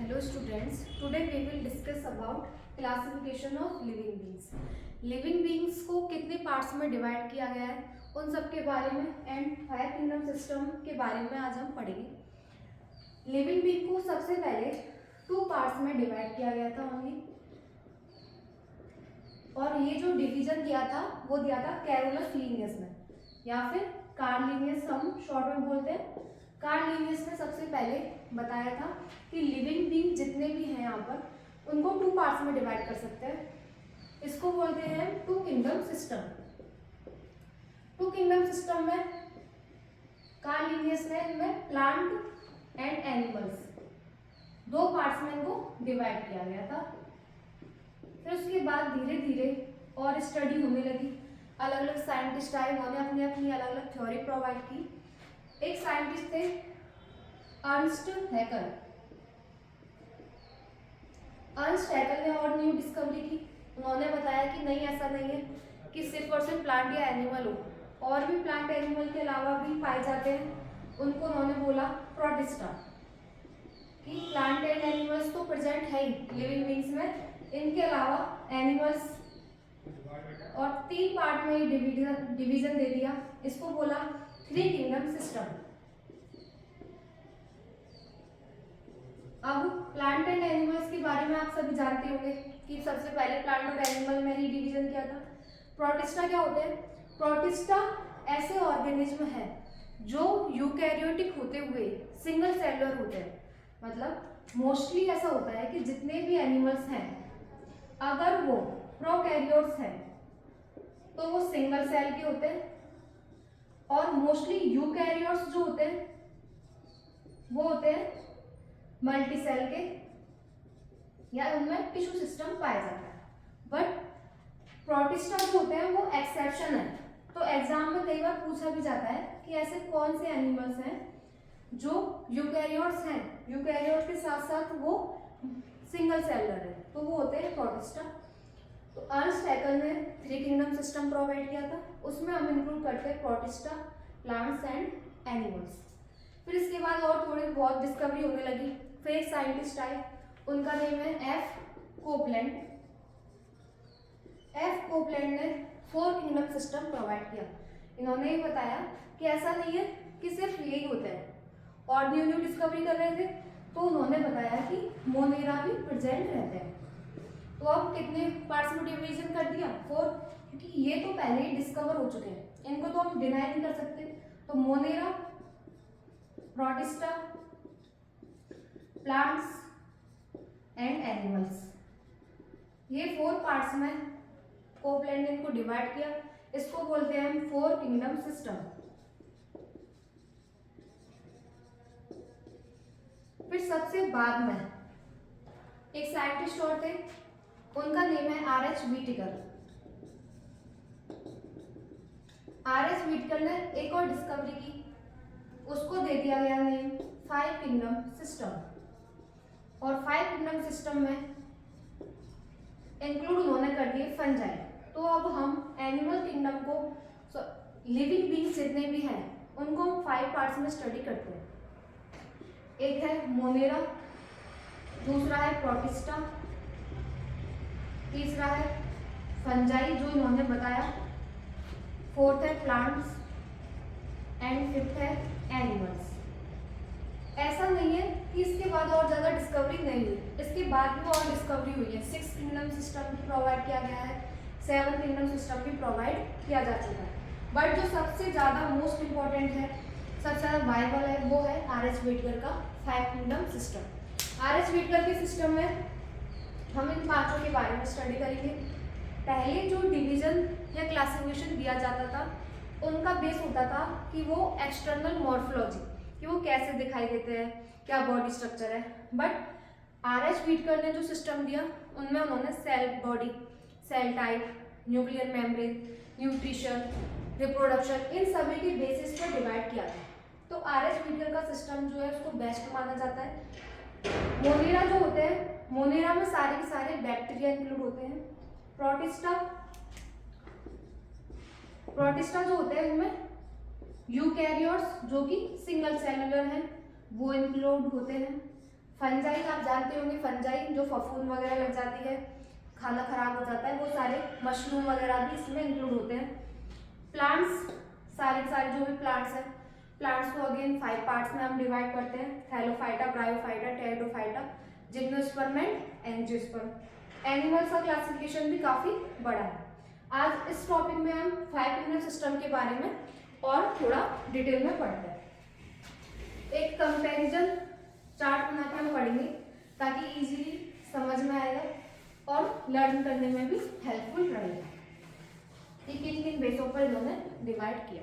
Hello students, today we will discuss about classification of living beings. Living beings को कितने parts में divide किया गया है उन सब के बारे में एंड 5 किंगडम सिस्टम के बारे में आज हम पढ़ेंगे। लिविंग बीइंग को सबसे पहले 2 पार्ट्स में डिवाइड किया गया था ओनली, और ये जो डिवीजन दिया था वो दिया था कैरोलस लीनियस में या फिर कार्ल लीनियस हम शॉर्ट में बोलते हैं। कार्ल लीनियस ने सबसे पहले बताया था कि लिविंग बीइंग जितने भी हैं यहाँ पर उनको 2 पार्ट्स में डिवाइड कर सकते हैं। इसको बोलते हैं 2 किंगडम सिस्टम। 2 किंगडम सिस्टम में कार्ल लीनियस ने इनमें प्लांट एंड एनिमल्स 2 पार्ट्स में इनको डिवाइड किया गया था। फिर उसके बाद धीरे धीरे और स्टडी होने लगी, अलग अलग साइंटिस्ट आए, उन्होंने अपनी अपनी अलग अलग थ्योरी प्रोवाइड की। एक साइंटिस्ट थे अर्नस्ट हैकल। अर्नस्ट हैकल ने और न्यू डिस्कवरी की। उन्होंने बताया कि नहीं, ऐसा नहीं है कि सिर्फ और सिर्फ प्लांट या एनिमल हो, और भी प्लांट एनिमल के अलावा भी पाए जाते हैं। उनको उन्होंने बोला प्रोटिस्टा कि प्लांट एंड एनिमल्स तो प्रेजेंट है ही लिविंग बीइंग्स में, इनके अलावा एनिमल्स, और 3 पार्ट में डिवीजन दे दिया। इसको बोला 3 किंगडम सिस्टम। अब प्लांट एंड एनिमल्स के बारे में आप सभी जानते होंगे कि सबसे पहले प्लांट और एनिमल में ही डिवीजन किया था। प्रोटिस्टा क्या होते हैं? प्रोटिस्टा ऐसे ऑर्गेनिज्म है जो यूकैरियोटिक होते हुए सिंगल सेलुलर होते हैं। मतलब मोस्टली ऐसा होता है कि जितने भी एनिमल्स हैं अगर वो प्रोकैरियोट्स हैं तो वो सिंगल सेल के होते हैं, और मोस्टली यूकैरियोट्स जो होते हैं वो होते हैं मल्टी सेल के, या उनमें टिश्यू सिस्टम पाया जाता है। बट प्रोटिस्टा जो होते हैं वो एक्सेप्शन है। तो एग्जाम में कई बार पूछा भी जाता है कि ऐसे कौन से एनिमल्स हैं जो यूकैरियोट्स हैं, यूकैरियोट के साथ साथ वो सिंगल सेलुलर है, तो वो होते हैं प्रोटिस्टा। तो अर्नस्ट हैकल ने 3 किंगडम सिस्टम प्रोवाइड किया था, उसमें हम इंक्लूड करते हैं प्रोटिस्टा, प्लांट्स एंड एनिमल्स। फिर इसके बाद और थोड़ी बहुत डिस्कवरी होने लगी। फिर एक साइंटिस्ट आए, उनका नेम है एफ कोपलैंड। एफ कोपलैंड ने 4 किंगडम सिस्टम प्रोवाइड किया। इन्होंने ये बताया कि ऐसा नहीं है कि सिर्फ यही होता है, और न्यू न्यू डिस्कवरी कर रहे थे, तो उन्होंने बताया कि मोनेरा भी प्रेजेंट रहते हैं। तो अब कितने पार्ट्स में डिवीजन कर दिया? 4, क्योंकि ये तो पहले ही डिस्कवर हो चुके हैं, इनको तो हम डिनाई नहीं कर सकते। तो Monera, protista, plants and animals, ये 4 पार्ट्स में कोपलैंड ने इनको डिवाइड किया। इसको बोलते हैं हम 4 किंगडम सिस्टम। फिर सबसे बाद में एक साइंटिस्ट और थे, उनका नेम है आर.एच. व्हीटिकर। आर.एच. व्हीटिकर ने एक और डिस्कवरी की, उसको दे दिया गया नेम 5 किंगडम सिस्टम। और 5 किंगडम सिस्टम में इंक्लूड उन्होंने कर दिए फंजाई। तो अब हम एनिमल किंगडम को, लिविंग बीइंग्स जितने भी हैं उनको हम 5 पार्ट्स में स्टडी करते हैं। एक है मोनेरा, दूसरा है प्रोटिस्टा, तीसरा है फंजाई जो इन्होंने बताया, 4th है प्लांट्स एंड 5th है एनिमल्स। ऐसा नहीं है कि इसके बाद और ज़्यादा डिस्कवरी नहीं हुई, इसके बाद भी और डिस्कवरी हुई है। 6 किंगडम सिस्टम भी प्रोवाइड किया गया है, 7 किंगडम सिस्टम भी प्रोवाइड किया जा चुका है। बट जो सबसे ज़्यादा मोस्ट इम्पॉर्टेंट है, सबसे ज़्यादा वाइबल है, वो है आर.एच. व्हीटिकर का 5 किंगडम सिस्टम। आर.एच. व्हीटिकर के सिस्टम में हम इन 5 के बारे में स्टडी करेंगे। पहले जो डिवीजन या क्लासिफिकेशन दिया जाता था उनका बेस होता था कि वो एक्सटर्नल मॉर्फोलॉजी, कि वो कैसे दिखाई देते हैं, क्या बॉडी स्ट्रक्चर है। But R H. व्हीटिकर ने जो सिस्टम दिया उनमें उन्होंने cell body, cell type, nuclear membrane, nutrition, reproduction, इन सभी के बेसिस पर डिवाइड किया था। तो आर.एच. व्हीटिकर का सिस्टम जो है उसको बेस्ट माना जाता है। मोनेरा जो होते हैं, मोनेरा में सारे के सारे बैक्टीरिया इंक्लूड होते हैं। प्रोटिस्टा जो होते हैं उनमें यूकैरियोट्स जो कि सिंगल सेलुलर हैं वो इंक्लूड होते हैं। फंजाई आप जानते होंगे, फंजाई जो फफूंद वगैरह लग जाती है, खाना खराब हो जाता है, वो सारे मशरूम वगैरह भी इसमें इंक्लूड होते हैं। प्लांट्स, सारे जो भी प्लांट्स हैं, प्लांट्स को अगेन 5 पार्ट्स में हम डिवाइड करते हैं, Thallophyta, bryophyta, pteridophyta, gymnosperm and angiosperm. Animals का क्लासिफिकेशन भी काफी बड़ा है। आज इस टॉपिक में हम 5 इम्यून सिस्टम के बारे में और थोड़ा डिटेल में पढ़ते हैं। एक कंपैरिजन चार्ट बना के हम पढ़ेंगे ताकि इजीली समझ में आएगा और लर्न करने में भी हेल्पफुल रहेगा कि किन किन बेसों पर इन्होंने डिवाइड किया।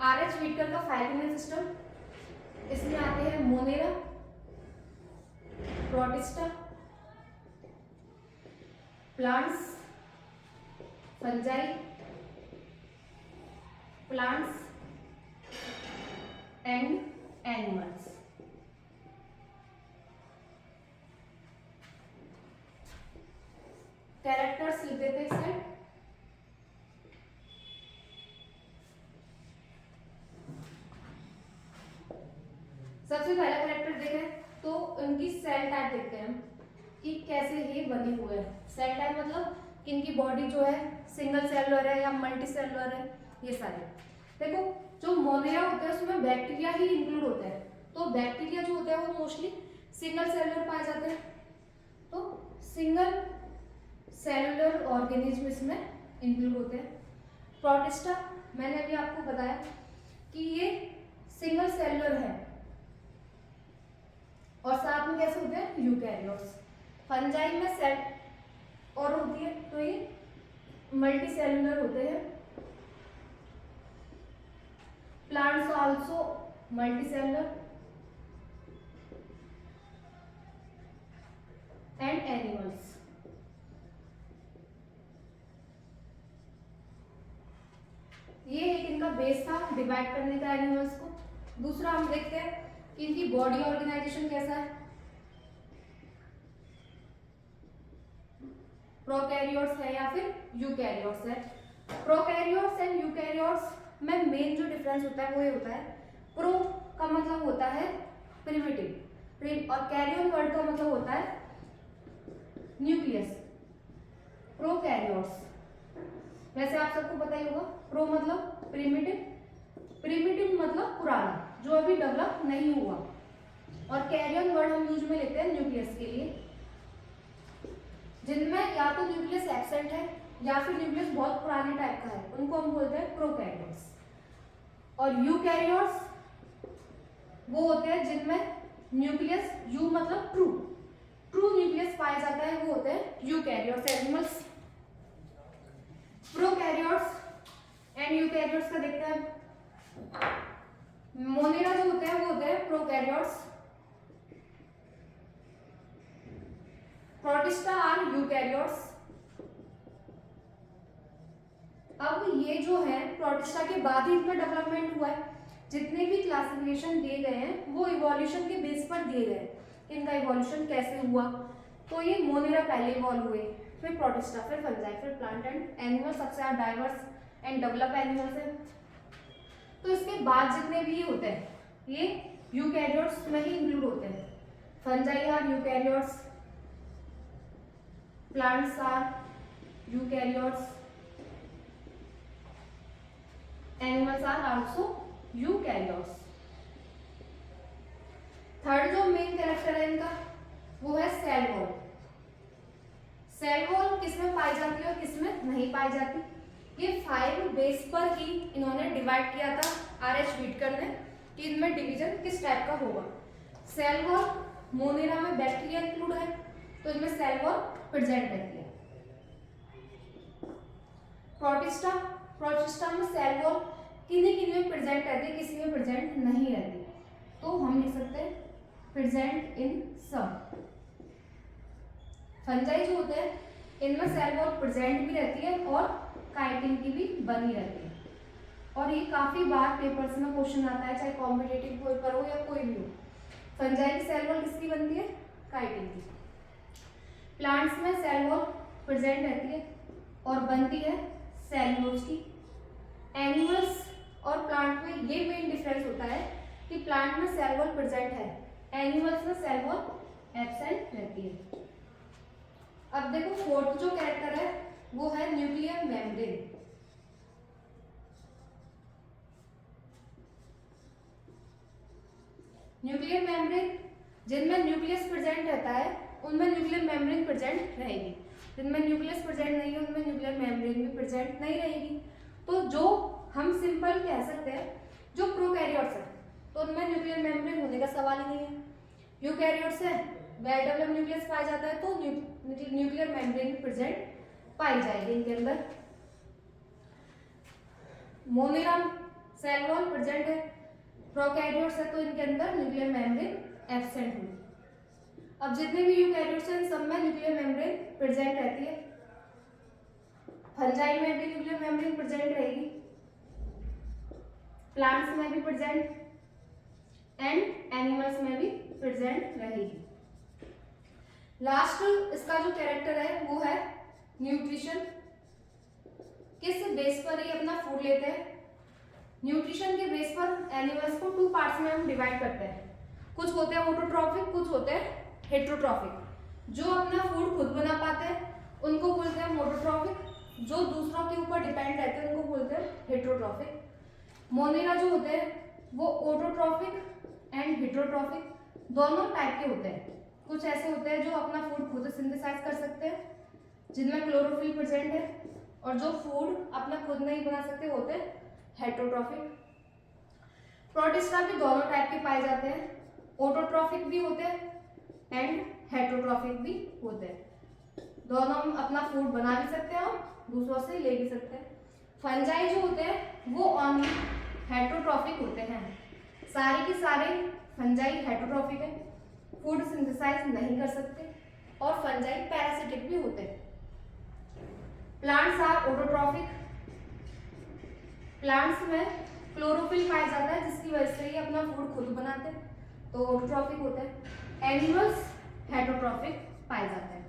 आर.एच. व्हिटकर का 5 इम्यून सिस्टम, इसमें आते हैं Monera, protista, plants, fungi, plants and animals. Characters लिख देते हैं। सबसे पहला कैरेक्टर देखें तो उनकी सेल टाइप देखते हैं कि कैसे ये बने हुए हैं। सेल टाइप मतलब कि इनकी बॉडी जो है सिंगल सेलुलर है या मल्टी सेलुलर है, ये सारे। देखो जो मोनेरा होते हैं उसमें बैक्टीरिया ही इंक्लूड होते हैं, तो बैक्टीरिया जो होते हैं वो मोस्टली सिंगल सेलुलर पाए जाते हैं, तो सिंगल सेलुलर ऑर्गेनिज्म इसमें इंक्लूड होते हैं। प्रोटिस्टा, मैंने अभी आपको बताया कि ये सिंगल सेलुलर है और साथ में कैसे होते हैं, यूकैरियोट्स। फंजाई में सेल और होती है तो ये मल्टी सेलुलर होते हैं। Plants also multi cellular and animals. ये एक इनका बेस था डिवाइड करने का एनिमल्स को। दूसरा हम देखते हैं कि इनकी बॉडी ऑर्गेनाइजेशन कैसा है। प्रोकैरियोट्स है या फिर यूकैरियोट्स है। प्रोकैरियोट्स एंड यूकैरियोट्स में मेन जो डिफरेंस होता है वो ये होता है, प्रो का मतलब होता है प्रिमिटिव और कैरियन वर्ड का मतलब होता है न्यूक्लियस। प्रोकैरियोट्स वैसे आप सबको पता ही होगा, प्रो मतलब प्रिमिटिव मतलब पुराना जो अभी डेवलप नहीं हुआ, और कैरियन वर्ड हम यूज में लेते हैं न्यूक्लियस के लिए, जिनमें या तो न्यूक्लियस एब्सेंट है या फिर न्यूक्लियस बहुत पुराने टाइप का है, उनको हम बोलते हैं प्रोकैरियोट्स। और यूकैरियोट्स वो होते हैं जिनमें न्यूक्लियस, यू मतलब ट्रू न्यूक्लियस पाया जाता है, वो होते हैं eukaryotes animals. Prokaryotes and eukaryotes का देखते हैं। मोनेरा जो होते हैं वो होते हैं प्रोकैरियोट्स, प्रोटिस्टा आर यूकैरियोट्स। अब ये जो है प्रोटिस्टा के बाद ही इनका डेवलपमेंट हुआ है। जितने भी क्लासिफिकेशन दिए गए हैं वो इवोल्यूशन के बेस पर दिए गए हैं, इनका इवोल्यूशन कैसे हुआ। तो ये मोनेरा पहले इवॉल्व हुए, फिर प्रोटिस्टा, फिर फंजाई, फिर प्लांट एंड एनिमल सबसे ज्यादा डाइवर्स एंड डेवलप एनिमल्स है। तो इसके बाद जितने भी ये होते हैं ये यूकैरियोट्स में ही इंक्लूड होते हैं। Fungi are eukaryotes, plants are eukaryotes, animals are also eukaryotes. Third जो मेन कैरेक्टर है इनका वो है सेल वॉल। सेल वॉल किसमें पाई जाती है और किसमें नहीं पाई जाती, ये 5 बेस पर ही इन्होंने डिवाइड किया था आर.एच. व्हिटकर ने कि इनमें डिवीजन किस टाइप का होगा। सेल वॉल, मोनेरा में बैक्टीरिया इंक्लूड है तो इनमें सेल वॉल प्रेजेंट रहती है। प्रोटिस्टा में सेल वॉल किन्हीं में प्रेजेंट रहती है, किसी में प्रेजेंट नहीं रहती, तो हम लिख सकते हैं प्रेजेंट इन सम। फंजाई जो होते हैं इनमें सेल वॉल प्रेजेंट भी रहती है और काइटिन की भी बनी रहती है, और ये काफी बार पेपर्स में क्वेश्चन आता है, चाहे कॉम्पिटिटिव पेपर हो या कोई भी हो। फंजाई की सेल वॉल किसकी बनती है, काइटिन की। प्लांट्स में सेल वॉल प्रेजेंट रहती है और बनती है सेल्यूलोज की। एनिमल्स और प्लांट में ये मेन डिफरेंस होता है कि प्लांट में सेल वॉल प्रेजेंट है एनिमल्स में सेल वॉल एब्सेंट रहती है। अब देखो फोर्थ जो कैरेक्टर है वो है न्यूक्लियर मेम्ब्रेन। न्यूक्लियर मेम्ब्रेन, जिनमें न्यूक्लियस प्रेजेंट रहता है उनमें न्यूक्लियर मेम्ब्रेन प्रेजेंट रहेगी, जिनमें न्यूक्लियस प्रेजेंट नहीं है उनमें न्यूक्लियर मेम्ब्रेन भी प्रेजेंट नहीं रहेगी। तो जो हम सिंपल कह सकते हैं जो प्रोकैरियोट्स है तो उनमें न्यूक्लियर मेम्ब्रेन होने का सवाल ही नहीं है। यूकैरियोट्स है वेल डेवलप्ड न्यूक्लियस पाया जाता है तो न्यूक्लियर मेम्ब्रेन प्रेजेंट पाई जाएगी इनके अंदर। मोनिरा सेल वॉल प्रेजेंट है, प्रोकैरियोट्स है तो इनके अंदर न्यूक्लियर मेम्ब्रेन एब्सेंट है। अब जितने भी यूकैरियोट्स हैं सब में न्यूक्लियर मेम्ब्रेन प्रेजेंट रहती है। फंजाई में भी न्यूक्लियर मेम्ब्रेन प्रेजेंट रहेगी, प्लांट्स में भी प्रेजेंट एंड एनिमल्स में भी प्रेजेंट रहेगी। लास्ट इसका जो कैरेक्टर है वो है न्यूट्रिशन। किस बेस पर ये अपना फूड लेते हैं? न्यूट्रिशन के बेस पर एनिमल्स को 2 पार्ट्स में हम डिवाइड करते हैं। कुछ होते हैं ऑटोट्रॉफिक, कुछ होते हैं हेटेरोट्रॉफिक। जो अपना फूड खुद बना पाते हैं उनको बोलते हैं ऑटोट्रॉफिक, जो दूसरों के ऊपर डिपेंड रहते हैं उनको बोलते हैं हेटेरोट्रॉफिक। मोनिरा जो होते हैं वो ऑटोट्रॉफिक एंड हेटेरोट्रॉफिक दोनों टाइप के होते हैं। कुछ ऐसे होते हैं जो अपना फूड खुद सिंथेसाइज कर सकते हैं जिनमें क्लोरोफिल प्रेजेंट है, और जो फूड अपना खुद नहीं बना सकते होते हैं हेटेरोट्रॉफिक। प्रोटिस्टा भी दोनों टाइप के पाए जाते हैं, ऑटोट्रॉफिक भी होते हैं एंड हेटेरोट्रॉफिक भी होते हैं। दोनों हम अपना फूड बना भी सकते हैं और दूसरों से ले भी सकते हैं। फंजाई जो होते हैं वो ओनली हेटेरोट्रॉफिक होते हैं, सारे के सारे फंजाई हेटेरोट्रॉफिक है, फूड सिंथेसाइज नहीं कर सकते और फंजाई पैरासिटिक भी होते हैं। प्लांट्स आर ऑटोट्रॉफिक, प्लांट्स में क्लोरोफिल पाया जाता है जिसकी वजह से ये अपना फूड खुद बनाते हैं तो ऑटोट्रॉफिक होते हैं। एनिमल्स हेटेरोट्रॉफिक पाए जाते हैं।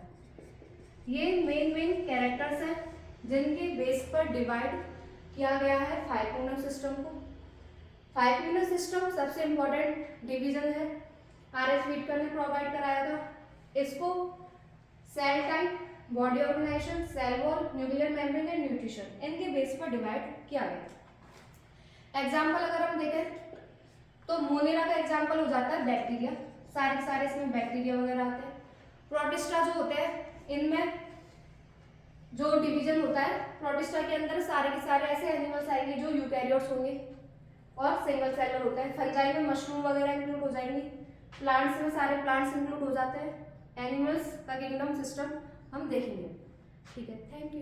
ये मेन कैरेक्टर्स हैं जिनके बेस पर डिवाइड किया गया है 5 यूनिट सिस्टम को। 5 यूनिट सिस्टम सबसे इंपॉर्टेंट डिवीजन है, आर.एच. व्हिटकर ने प्रोवाइड कराया था इसको। Cell type, body organisation, cell wall, nuclear membrane and nutrition, इनके बेस पर डिवाइड किया गया। एग्जाम्पल अगर हम देखें तो मोनिरा का एग्जाम्पल हो जाता है बैक्टीरिया, सारे के सारे इसमें बैक्टीरिया वगैरह आते हैं। प्रोटिस्टा जो होते हैं इनमें जो डिवीजन होता है, प्रोटिस्टा के अंदर सारे के सारे ऐसे एनिमल्स आएंगे जो यूकैरियोट्स होंगे और सिंगल सेलर होते हैं। फंजाई में मशरूम वगैरह इंक्लूड हो जाएंगे, प्लांट्स में सारे प्लांट्स इंक्लूड हो जाते हैं। एनिमल्स का किंगडम सिस्टम हम देखेंगे। ठीक है, थैंक यू।